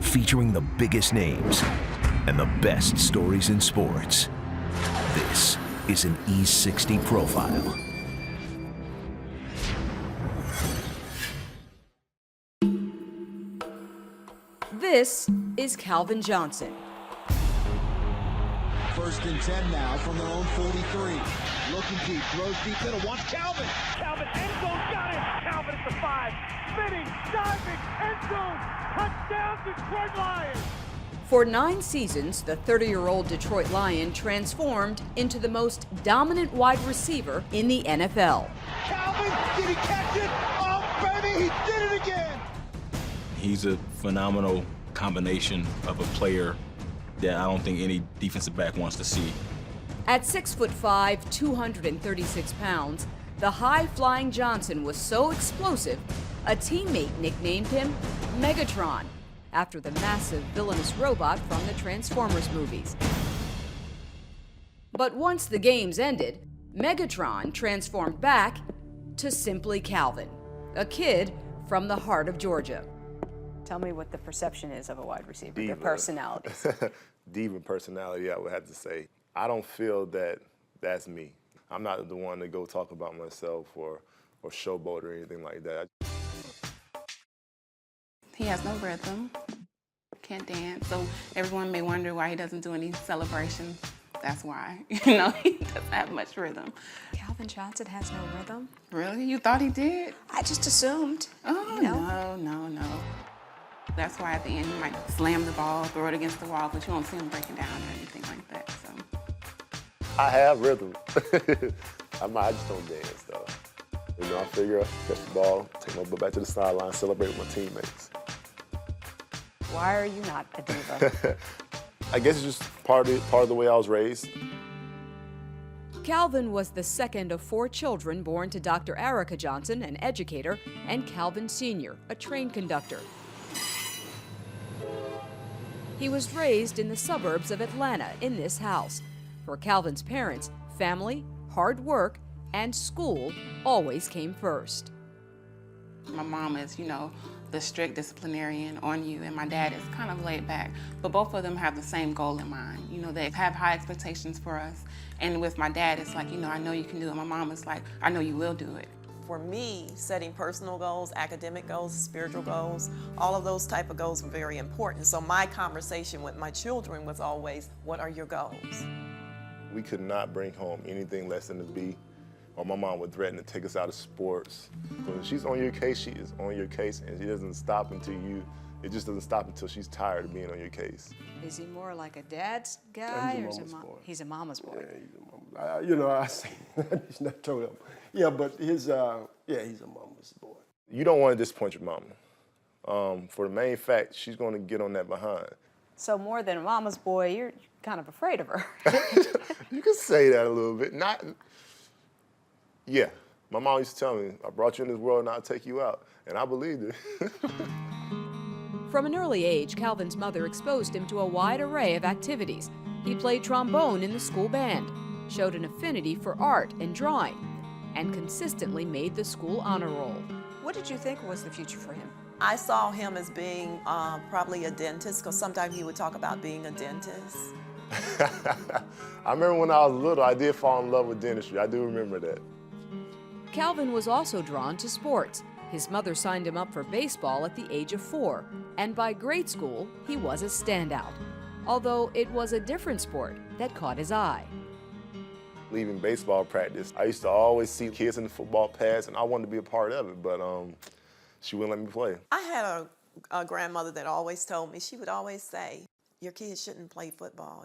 featuring the biggest names and the best stories in sports. This is an E60 Profile. This is Calvin Johnson. First and 10 now from their own 43. Looking deep, throws deep, middle, wants Calvin. Calvin, end zone, got it. Calvin at the 5, spinning, diving, end zone, touchdown, Detroit Lions. For 9 seasons, the 30-year-old Detroit Lion transformed into the most dominant wide receiver in the NFL. Calvin, did he catch it? Oh, baby, he did it again. He's a phenomenal combination of a player that I don't think any defensive back wants to see. At 6'5", 236 pounds, the high-flying Johnson was so explosive, a teammate nicknamed him Megatron, after the massive villainous robot from the Transformers movies. But once the games ended, Megatron transformed back to simply Calvin, a kid from the heart of Georgia. Tell me what the perception is of a wide receiver, their personalities. Diva personality, I would have to say. I don't feel that that's me. I'm not the one to go talk about myself or showboat or anything like that. He has no rhythm, can't dance, so everyone may wonder why he doesn't do any celebrations. That's why, he doesn't have much rhythm. Calvin Johnson has no rhythm? Really? You thought he did? I just assumed. Oh, no. That's why at the end he might slam the ball, throw it against the wall, but you won't see him breaking down or anything like that, so. I have rhythm. I just don't dance, though. I figure catch the ball, take my butt back to the sideline, celebrate with my teammates. Why are you not a diva? I guess it's just part of the way I was raised. Calvin was the second of 4 children born to Dr. Erica Johnson, an educator, and Calvin Sr., a train conductor. He was raised in the suburbs of Atlanta in this house. For Calvin's parents, family, hard work, and school always came first. My mom is, the strict disciplinarian on you, and my dad is kind of laid back. But both of them have the same goal in mind. They have high expectations for us. And with my dad, it's like, I know you can do it. My mom is like, I know you will do it. For me, setting personal goals, academic goals, spiritual goals, all of those type of goals were very important. So my conversation with my children was always, what are your goals? We could not bring home anything less than a B, or my mom would threaten to take us out of sports. When she's on your case, she is on your case, and she doesn't stop it just doesn't stop until she's tired of being on your case. Is he more like a dad's guy or is he's a mama's boy? Yeah, he's a mama's. I say, he's not told him. Yeah, but he's a mama's boy. You don't want to disappoint your mama. For the main fact, she's going to get on that behind. So more than a mama's boy, you're kind of afraid of her. You can say that a little bit. Yeah. My mom used to tell me, I brought you in this world and I'll take you out. And I believed it. From an early age, Calvin's mother exposed him to a wide array of activities. He played trombone in the school band, showed an affinity for art and drawing, and consistently made the school honor roll. What did you think was the future for him? I saw him as being probably a dentist, because sometimes he would talk about being a dentist. I remember when I was little, I did fall in love with dentistry. I do remember that. Calvin was also drawn to sports. His mother signed him up for baseball at the age of 4, and by grade school, he was a standout, although it was a different sport that caught his eye. Leaving baseball practice, I used to always see kids in the football pads, and I wanted to be a part of it, but she wouldn't let me play. I had a grandmother that always told me, she would always say, your kids shouldn't play football,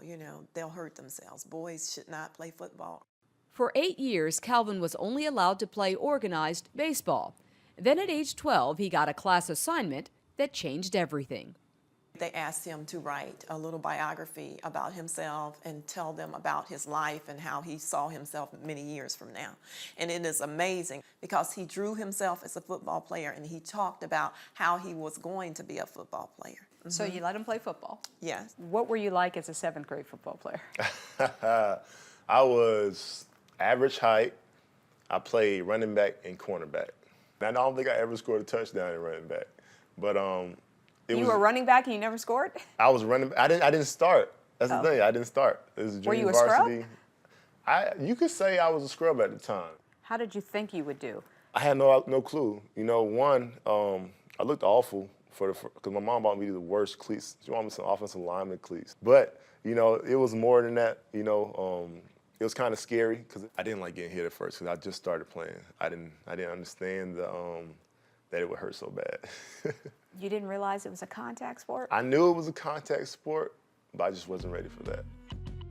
they'll hurt themselves. Boys should not play football. For 8 years, Calvin was only allowed to play organized baseball. Then at age 12, he got a class assignment that changed everything. They asked him to write a little biography about himself and tell them about his life and how he saw himself many years from now. And it is amazing because he drew himself as a football player and he talked about how he was going to be a football player. Mm-hmm. So you let him play football? Yes. What were you like as a 7th grade football player? I was average height. I played running back and cornerback. I don't think I ever scored a touchdown in running back, but You were running back and you never scored? I was running. I didn't start. That's the thing. I didn't start. It was junior Were you a varsity. scrub? You could say I was a scrub at the time. How did you think you would do? I had no clue. You know, one, I looked awful because my mom bought me the worst cleats. She wanted me some offensive lineman cleats. But, you know, it was more than that. You know, it was kind of scary because I didn't like getting hit at first because I just started playing. I didn't understand that it would hurt so bad. You didn't realize it was a contact sport? I knew it was a contact sport, but I just wasn't ready for that.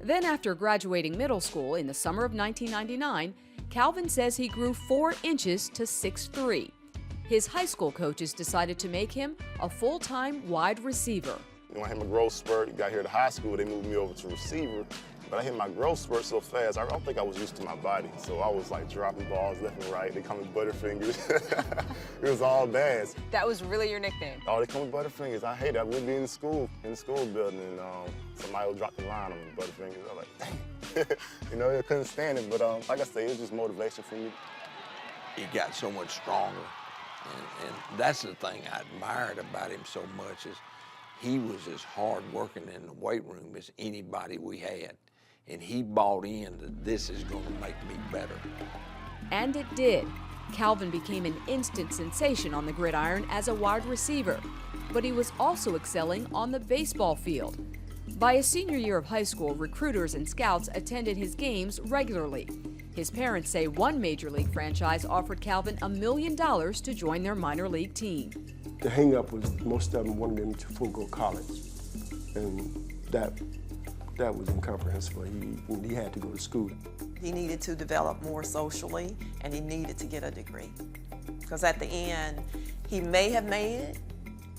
Then after graduating middle school in the summer of 1999, Calvin says he grew 4 inches to 6'3". His high school coaches decided to make him a full-time wide receiver. When I hit my growth spurt, got here to high school, they moved me over to receiver. But I hit my growth spurt so fast, I don't think I was used to my body. So I was like dropping balls left and right. They call me Butterfingers. It was all bad. That was really your nickname? Oh, they call me Butterfingers. I hate it. I wouldn't be in the school building, and somebody would drop the line on me, Butterfingers. I was like, dang. You know, I couldn't stand it, but like I say, it was just motivation for me. He got so much stronger, and that's the thing I admired about him so much is he was as hard working in the weight room as anybody we had. And he bought in that this is going to make me better. And it did. Calvin became an instant sensation on the gridiron as a wide receiver, but he was also excelling on the baseball field. By his senior year of high school, recruiters and scouts attended his games regularly. His parents say one major league franchise offered Calvin $1 million to join their minor league team. The hang-up was most of them wanted him to forego college, and that was incomprehensible. He had to go to school. He needed to develop more socially, and he needed to get a degree. Because at the end, he may have made it,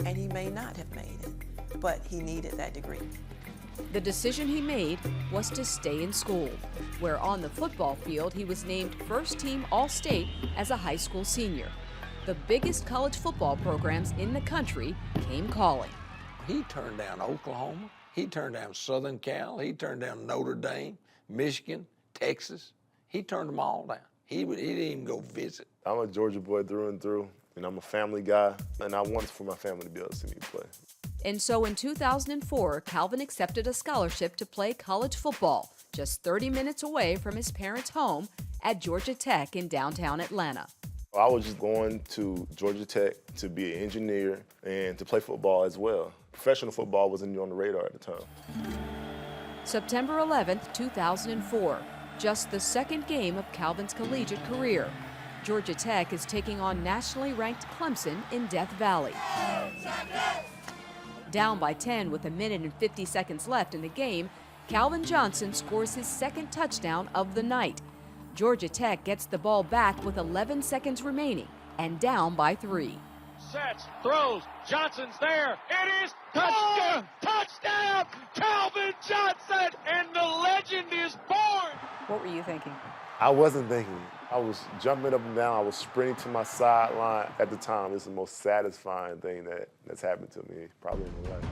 and he may not have made it, but he needed that degree. The decision he made was to stay in school, where on the football field he was named first-team All-State as a high school senior. The biggest college football programs in the country came calling. He turned down Oklahoma. He turned down Southern Cal. He turned down Notre Dame, Michigan, Texas. He turned them all down. He didn't even go visit. I'm a Georgia boy through and through, and I'm a family guy, and I wanted for my family to be able to see me play. And so in 2004, Calvin accepted a scholarship to play college football, just 30 minutes away from his parents' home at Georgia Tech in downtown Atlanta. I was just going to Georgia Tech to be an engineer and to play football as well. Professional football wasn't on the radar at the time. September 11th, 2004, just the second game of Calvin's collegiate career. Georgia Tech is taking on nationally ranked Clemson in Death Valley. Down by 10 with 1 minute and 50 seconds left in the game, Calvin Johnson scores his second touchdown of the night. Georgia Tech gets the ball back with 11 seconds remaining and down by 3. Sets, throws, Johnson's there. It is touchdown! Touchdown! Calvin Johnson, and the legend is born! What were you thinking? I wasn't thinking. I was jumping up and down. I was sprinting to my sideline. At the time, it's the most satisfying thing that's happened to me, probably in my life.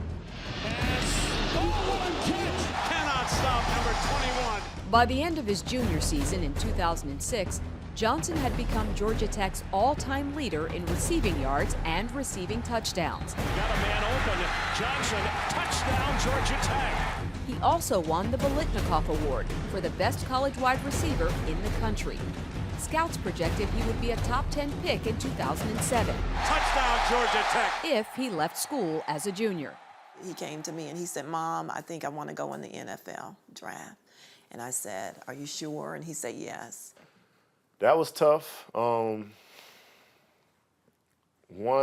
Cannot stop number 21. By the end of his junior season in 2006, Johnson had become Georgia Tech's all-time leader in receiving yards and receiving touchdowns. Got a man open. Johnson, touchdown, Georgia Tech. He also won the Biletnikoff Award for the best college wide receiver in the country. Scouts projected he would be a top 10 pick in 2007. Touchdown, Georgia Tech. If he left school as a junior. He came to me and he said, "Mom, I think I want to go in the NFL draft." And I said, "Are you sure?" And he said, "Yes." That was tough. One,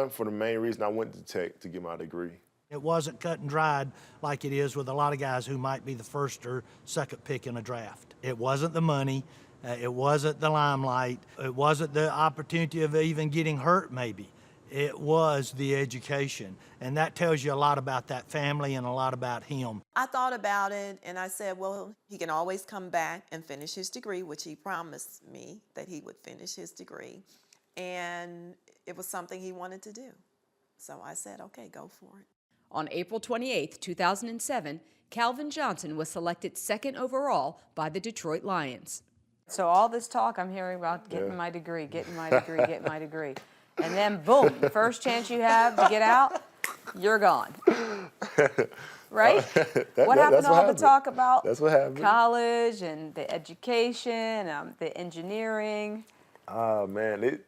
for the main reason I went to Tech to get my degree. It wasn't cut and dried like it is with a lot of guys who might be the first or second pick in a draft. It wasn't the money. It wasn't the limelight. It wasn't the opportunity of even getting hurt, maybe. It was the education. And that tells you a lot about that family and a lot about him. I thought about it and I said, well, he can always come back and finish his degree, which he promised me that he would finish his degree. And it was something he wanted to do. So I said, okay, go for it. On April 28, 2007, Calvin Johnson was selected second overall by the Detroit Lions. So all this talk I'm hearing about getting my degree, getting my degree, getting my degree. And then boom, the first chance you have to get out, you're gone. Right? That's What happened to all the happened. talk about That's what happened. college and the education, the engineering? Man,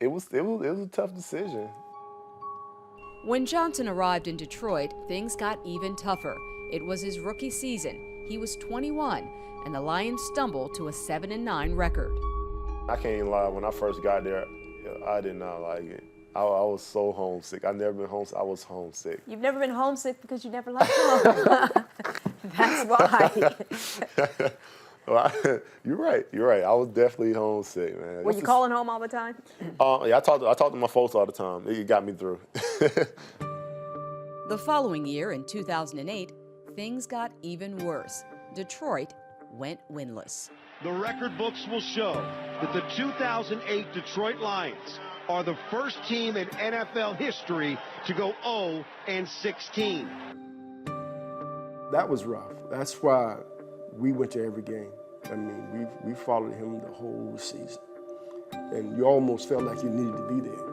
it was a tough decision. When Johnson arrived in Detroit, things got even tougher. It was his rookie season. He was 21, and the Lions stumbled to a 7-9 record. I can't even lie, when I first got there, I did not like it. I was so homesick. I've never been homesick. I was homesick. You've never been homesick because you never left home. That's why. Well, you're right. You're right. I was definitely homesick, man. Were you calling home all the time? Yeah, I talked to my folks all the time. It got me through. The following year, in 2008, things got even worse. Detroit went winless. The record books will show that the 2008 Detroit Lions are the first team in NFL history to go 0-16. That was rough. That's why we went to every game. I mean, we followed him the whole season. And you almost felt like you needed to be there.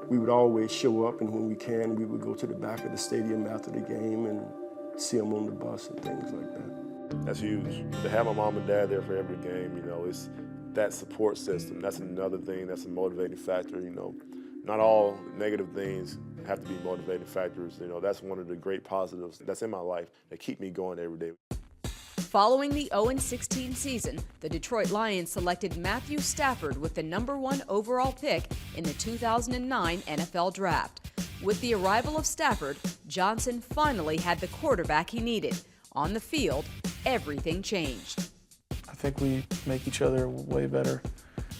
We would always show up, and when we can, we would go to the back of the stadium after the game and see him on the bus and things like that. That's huge. To have my mom and dad there for every game, you know, it's that support system. That's another thing that's a motivating factor, you know. Not all negative things have to be motivating factors. You know, that's one of the great positives that's in my life that keep me going every day. Following the 0-16 season, the Detroit Lions selected Matthew Stafford with the #1 overall pick in the 2009 NFL Draft. With the arrival of Stafford, Johnson finally had the quarterback he needed. On the field, everything changed. I think we make each other way better.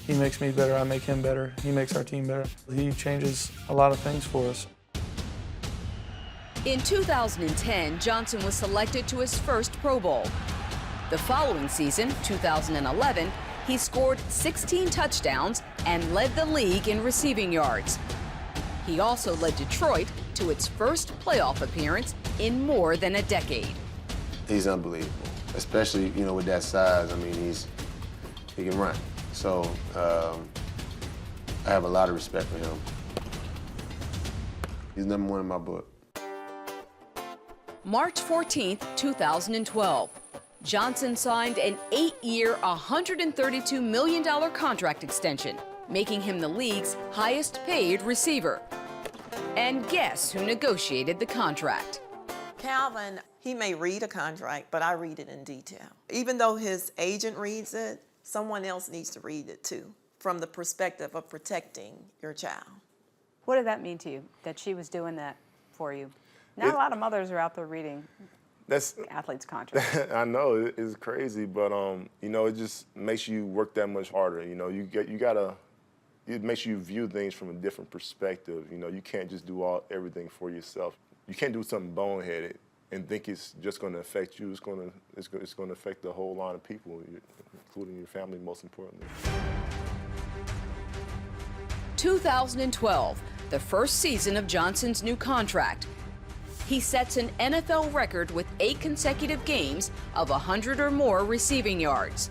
He makes me better, I make him better. He makes our team better. He changes a lot of things for us. In 2010, Johnson was selected to his first Pro Bowl. The following season, 2011, he scored 16 touchdowns and led the league in receiving yards. He also led Detroit to its first playoff appearance in more than a decade. He's unbelievable, especially, you know, with that size. I mean, he can run. So I have a lot of respect for him. He's #1 in my book. March 14th, 2012. Johnson signed an 8-year, $132 million contract extension, making him the league's highest-paid receiver. And guess who negotiated the contract? Calvin, he may read a contract, but I read it in detail. Even though his agent reads it, someone else needs to read it too, from the perspective of protecting your child. What did that mean to you, that she was doing that for you? Not a lot of mothers are out there reading athletes' contracts. I know, it's crazy, but you know, it just makes you work that much harder. You know, it makes you view things from a different perspective. You know, you can't just do everything for yourself. You can't do something boneheaded and think it's just going to affect you. It's going to affect the whole line of people, including your family, most importantly. 2012, the first season of Johnson's new contract. He sets an NFL record with 8 consecutive games of 100 or more receiving yards.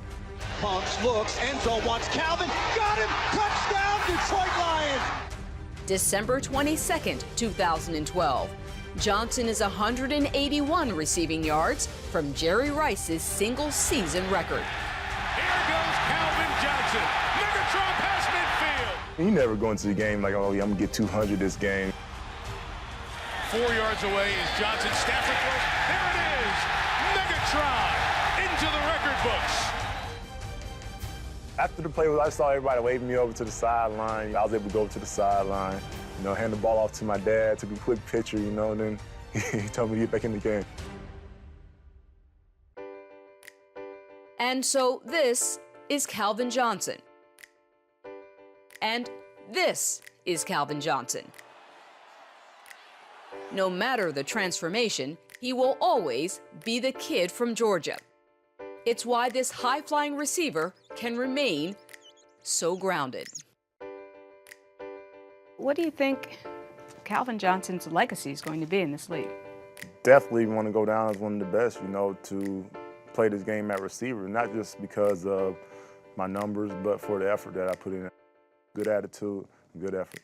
Pumps, looks, end zone, wants Calvin, got him, touchdown, Detroit Lions! December 22nd, 2012. Johnson is 181 receiving yards from Jerry Rice's single-season record. Here goes Calvin Johnson. Megatron past midfield. You never go into the game like, oh, yeah, I'm going to get 200 this game. 4 yards away is Johnson. Stafford throws. There it is. Megatron into the record books. After the play, I saw everybody waving me over to the sideline. I was able to go to the sideline, you know, hand the ball off to my dad, took a quick picture, you know, and then he told me to get back in the game. And so this is Calvin Johnson. And this is Calvin Johnson. No matter the transformation, he will always be the kid from Georgia. It's why this high-flying receiver can remain so grounded. What do you think Calvin Johnson's legacy is going to be in this league? Definitely want to go down as one of the best, you know, to play this game at receiver, not just because of my numbers, but for the effort that I put in. Good attitude, good effort.